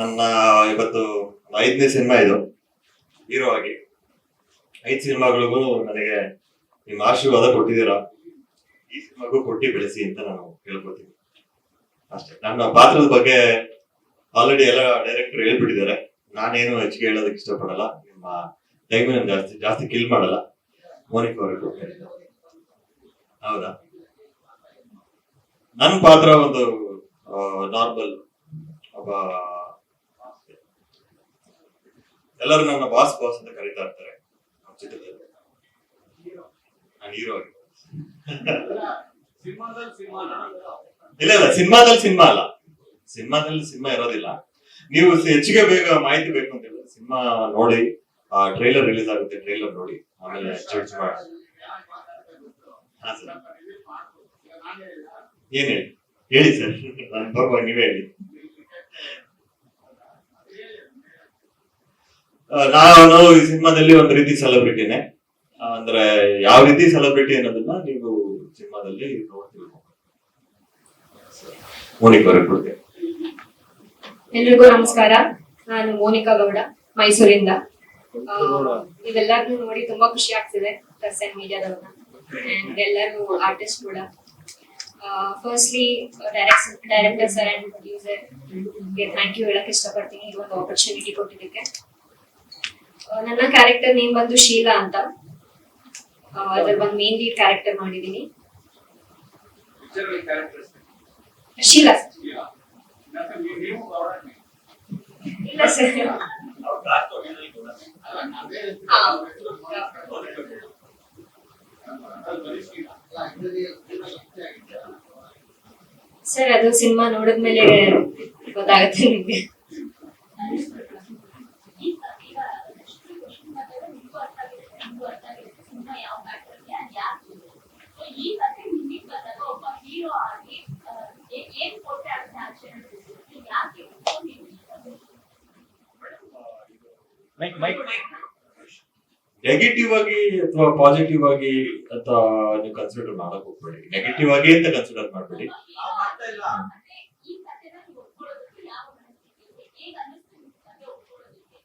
ನನ್ನ ಇವತ್ತು 5ನೇ ಸಿನಿಮಾ ಇದು ಹೀರೋ ಆಗಿ. 5 ಸಿನಿಮಾಗಳಿಗೂ ನನಗೆ ನಿಮ್ಮ ಆಶೀರ್ವಾದ ಕೊಟ್ಟಿದ್ದೀರಾ. ಈ ಸಿನಿಮಾಗೂ ಕೊಟ್ಟಿ ಬೆಳೆಸಿ ಅಂತ ನಾನು ಕೇಳ್ಕೊತೀನಿ ಅಷ್ಟೇ. ನನ್ನ ಪಾತ್ರದ ಬಗ್ಗೆ ಆಲ್ರೆಡಿ ಎಲ್ಲ ಡೈರೆಕ್ಟರ್ ಹೇಳ್ಬಿಟ್ಟಿದ್ದಾರೆ. ನಾನೇನು ಹೆಚ್ಚಿಗೆ ಹೇಳೋದಕ್ಕೆ ಇಷ್ಟಪಡಲ್ಲ. ನಿಮ್ಮ ಟೈಮ್ ಜಾಸ್ತಿ ಕಿಲ್ ಮಾಡಲ್ಲ. ಮೋನಿಕಾ ಅವ್ರಿಗೆ ಕೊಡ್ತೀನಿ. ಹೌದಾ? ನನ್ನ ಪಾತ್ರ ಒಂದು ನಾರ್ಮಲ್ ಒಬ್ಬ, ಎಲ್ಲರೂ ನನ್ನ ಬಾಸ್ ಅಂತ ಕರೀತಾ ಇರ್ತಾರೆ ಚಿತ್ರದಲ್ಲಿ. ನಾನು ಹೀರೋ ಆಗಿ ಇಲ್ಲ ಸಿನಿಮಾದಲ್ಲಿ ಸಿನಿಮಾ ಅಲ್ಲ, ಸಿನಿಮಾದಲ್ಲಿ ಸಿನಿಮಾ ಇರೋದಿಲ್ಲ. ನೀವು ಹೆಚ್ಚಿಗೆ ಬೇಗ ಮಾಹಿತಿ ಬೇಕು ಅಂತ ಹೇಳಿದ್ರೆ ಸಿನಿಮಾ ನೋಡಿ, ಟ್ರೈಲರ್ ರಿಲೀಸ್ ಆಗುತ್ತೆ, ಟ್ರೈಲರ್ ನೋಡಿ ಆಮೇಲೆ ಜಡ್ಜ್ ಮಾಡಿ. ಏನ್ ಹೇಳಿ ಸರ್, ನಾನು ಬರುವಾಗ ನೀವೇ ಹೇಳಿ. ನಾನು ಈ ಸಿನಿಮಾದಲ್ಲಿ ಒಂದು ರೀತಿ ಸೆಲೆಬ್ರಿಟಿನೇ. ಅಂದ್ರೆ ಯಾವ ರೀತಿ ಸೆಲೆಬ್ರಿಟಿ ಅನ್ನೋದನ್ನ ನೀವು ಸಿನಿಮಾದಲ್ಲಿ ನೋಡ್ತೀವಿ. ಮೋನಿಕಾ ಅವ್ರಿಗೆ ಕೊಡ್ತೇನೆ. ಎಲ್ರಿಗೂ ನಮಸ್ಕಾರ. ನಾನು ಮೋನಿಕಾ ಗೌಡ, ಮೈಸೂರಿಂದ. ಇವೆಲ್ಲರನ್ನು ನೋಡಿ ತುಂಬಾ ಖುಷಿ ಆಗ್ತಿದೆ, ಪ್ರೆಸ್ ಅಂಡ್ ಮೀಡಿಯಾದವ್ರನ್ನ, ಅಂಡ್ ಎಲ್ಲರೂ ಆರ್ಟಿಸ್ಟ್ ಕೂಡ. Firstly director sir and producer ಗೆ ಥ್ಯಾಂಕ್ ಯು ಹೇಳಕ್ ಇಷ್ಟಪಡ್ತೀನಿ, ಈ ಒಂದು ಆಪರ್ಚುನಿಟಿ ಕೊಟ್ಟಿದ್ದಕ್ಕೆ. ನನ್ನ ಕ್ಯಾರೆಕ್ಟರ್ ನೇಮ್ ಬಂದು ಶೀಲಾ ಅಂತ. ಅದ್ರ ಒಂದು ಮೇನ್ ಲೀಡ್ ಕ್ಯಾರೆಕ್ಟರ್ ಮಾಡಿದೀನಿ. ಶೀಲಾ ಇಲ್ಲ ಸರ್. ಸರ್ ಅದು ಸಿನಿಮಾ ನೋಡಿದ್ಮೇಲೆ ಗೊತ್ತಾಗುತ್ತೆ ನಿಮ್ಗೆ. ನೆಗೆಟಿವ್ ಆಗಿ ಅಥವಾ ಪಾಸಿಟಿವ್ ಆಗಿ ಅಂತ ನೀವು ಕನ್ಸಿಡರ್ ಮಾಡಕ್ ಹೋಗ್ಬೇಡಿ. ನೆಗೆಟಿವ್ ಆಗಿ ಅಂತ ಕನ್ಸಿಡರ್ ಮಾಡಬೇಡಿ.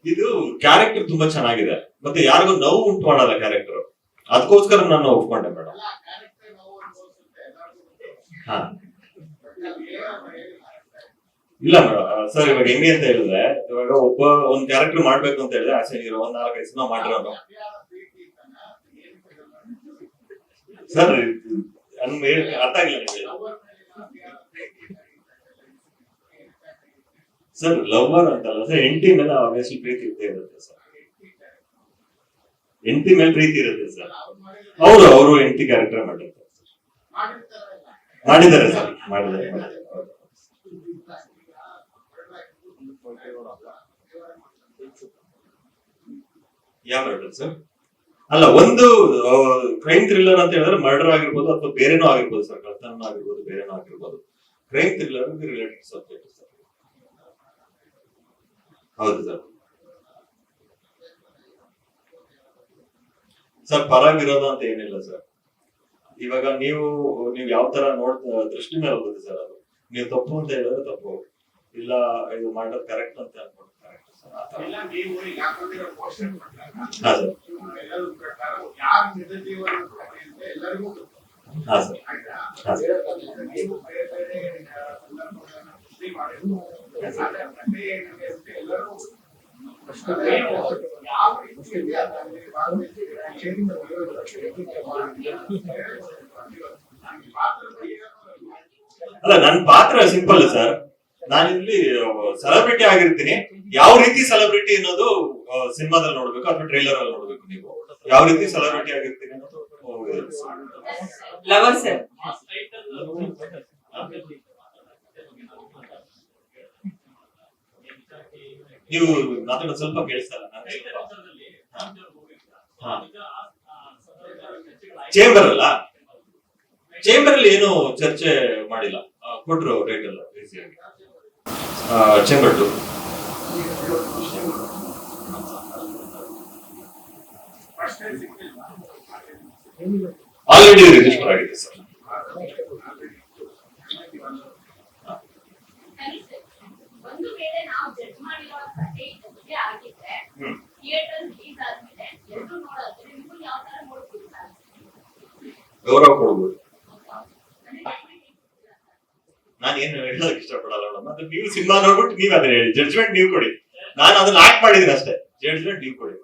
ಇದು ಕ್ಯಾರೆಕ್ಟರ್ ತುಂಬಾ ಚೆನ್ನಾಗಿದೆ, ಮತ್ತೆ ಯಾರಿಗೂ ನೋವು ಉಂಟು ಮಾಡಲ್ಲ ಕ್ಯಾರೆಕ್ಟರ್. ಅದಕ್ಕೋಸ್ಕರ ನಾನು ಒಪ್ಕೊಂಡೆ ಮೇಡಮ್. ಹಾ ಇಲ್ಲ ಮೇಡಮ್ ಸರ್, ಇವಾಗ ಹೆಂಗೆ ಅಂತ ಹೇಳಿದ್ರೆ, ಇವಾಗ ಒಂದ್ ಕ್ಯಾರೆಕ್ಟರ್ ಮಾಡ್ಬೇಕು ಅಂತ ಹೇಳಿದ್ರೆ ಆಸೆ ಹೀರೋ ಒಂದ್ 4-5 ಸಿನಿಮಾ ಮಾಡಿರೋನು ಸರ್. ಅರ್ಥ ಆಗಿಲ್ಲ ನಿಮಗೆ ಸರ್. ಲವರ್ ಅಂತಲ್ಲ ಸರ್, ಹೆಂಡತಿ ಮೇಲೆ ಆಬ್ವಿಯಸ್ಲಿ ಪ್ರೀತಿ ಇದ್ದೇ ಇರುತ್ತೆ ಸರ್. ಹೆಂಡತಿ ಮೇಲೆ ಪ್ರೀತಿ ಇರುತ್ತೆ ಸರ್. ಅವರು ಹೆಂಡತಿ ಕ್ಯಾರೆಕ್ಟರ್ ಮಾಡಿರ್ತಾರೆ ಮಾಡಿದ್ದಾರೆ ಸರ್, ಮಾಡಿದ್ದಾರೆ. ಯಾವ ಮರ್ಡರ್ ಸರ್? ಅಲ್ಲ, ಒಂದು ಕ್ರೈಮ್ ಥ್ರಿಲ್ಲರ್ ಅಂತ ಹೇಳಿದ್ರೆ ಮರ್ಡರ್ ಆಗಿರ್ಬೋದು ಅಥವಾ ಬೇರೆನೋ ಆಗಿರ್ಬೋದು ಸರ್, ಕಳ್ತನ ಆಗಿರ್ಬೋದು, ಬೇರೆನೋ ಆಗಿರ್ಬೋದು. Crime thriller related subject sir. ಹೌದು ಸರ್. ಸರ್ ಪರ ವಿರೋಧ ಅಂತ ಏನಿಲ್ಲ ಸರ್. ಇವಾಗ ನೀವು ಯಾವ ತರ ದೃಷ್ಟಿ ಮೇಲೆ ಹೋಗುತ್ತೆ ಸರ್. ಅದು ನೀವು ತಪ್ಪು ಅಂತ ಹೇಳಿದ್ರೆ ತಪ್ಪು, ಇಲ್ಲ ಇದು ಮಾಡೋದು ಕರೆಕ್ಟ್ ಅಂತ ಅನ್ಕೊಂಡು ಕರೆಕ್ಟ್ ಸರ್. ಹಾ ಸರ್. ಹಾ ಸರ್. ಅಲ್ಲ, ನನ್ನ ಪಾತ್ರ ಸಿಂಪಲ್ ಸರ್. ನಾನಿಲ್ಲಿ ಸೆಲೆಬ್ರಿಟಿ ಆಗಿರ್ತೀನಿ. ಯಾವ ರೀತಿ ಸೆಲೆಬ್ರಿಟಿ ಅನ್ನೋದು ಸಿನಿಮಾದಲ್ಲಿ ನೋಡ್ಬೇಕು ಅಥವಾ ಟ್ರೈಲರ್ ಅಲ್ಲಿ ನೋಡ್ಬೇಕು. ನೀವು ಯಾವ ರೀತಿ ಸೆಲೆಬ್ರಿಟಿ ಆಗಿರ್ತೀನಿ ಅನ್ನೋದು ಲವರ್ ಸರ್. ನೀವು ಮಾತಾಡೋದು ಸ್ವಲ್ಪ ಕೇಳಿಸ್ತಲ್ಲ. ಚೇಂಬರ್ ಅಲ್ಲ, ಚೇಂಬರ್ ಅಲ್ಲಿ ಏನು ಚರ್ಚೆ ಮಾಡಿಲ್ಲ. ಕೊಟ್ರು ಟೈಟಲ್ ಈಸಿಯಾಗಿ. ಚೇಂಬರ್ 2 ಆಲ್ರೆಡಿ ರಿಜಿಸ್ಟರ್ ಆಗಿದೆ ಸರ್. ಒಂದು ವೇಳೆ ನಾವು ನಾವು ಜಡ್ಜ್ ಮಾಡಿರೋ ಕಂಟೆಂಟ್ ಬಗ್ಗೆ ಆಗಿದ್ರೆ ಹ್ಮ್. ಥಿಯೇಟರ್ ರಿಲೀಸ್ ಆದ್ಮೇಲೆ ಎಲ್ಲರೂ ನೋಡೋದು ನಿಮ್ಗೂ ಯಾವ ತರ ನೋಡ್ತಿರ್ತಾರೆ ಗೌರವ ಕೊಡ್ಬೋದು. ನಾನು ಏನು ಹೇಳೋದಕ್ಕೆ ಇಷ್ಟಪಡಲ್ಲ ಮೇಡಮ್. ಅದು ನೀವು ಸಿನಿಮಾ ನೋಡ್ಬಿಟ್ಟು ನೀವು ಅದನ್ನ ಹೇಳಿ, ಜಡ್ಜ್ಮೆಂಟ್ ನೀವು ಕೊಡಿ. ನಾನು ಅದನ್ನ ಆಕ್ಟ್ ಮಾಡಿದ್ದೀನಿ ಅಷ್ಟೇ, ಜಡ್ಜ್ಮೆಂಟ್ ನೀವು ಕೊಡಿ.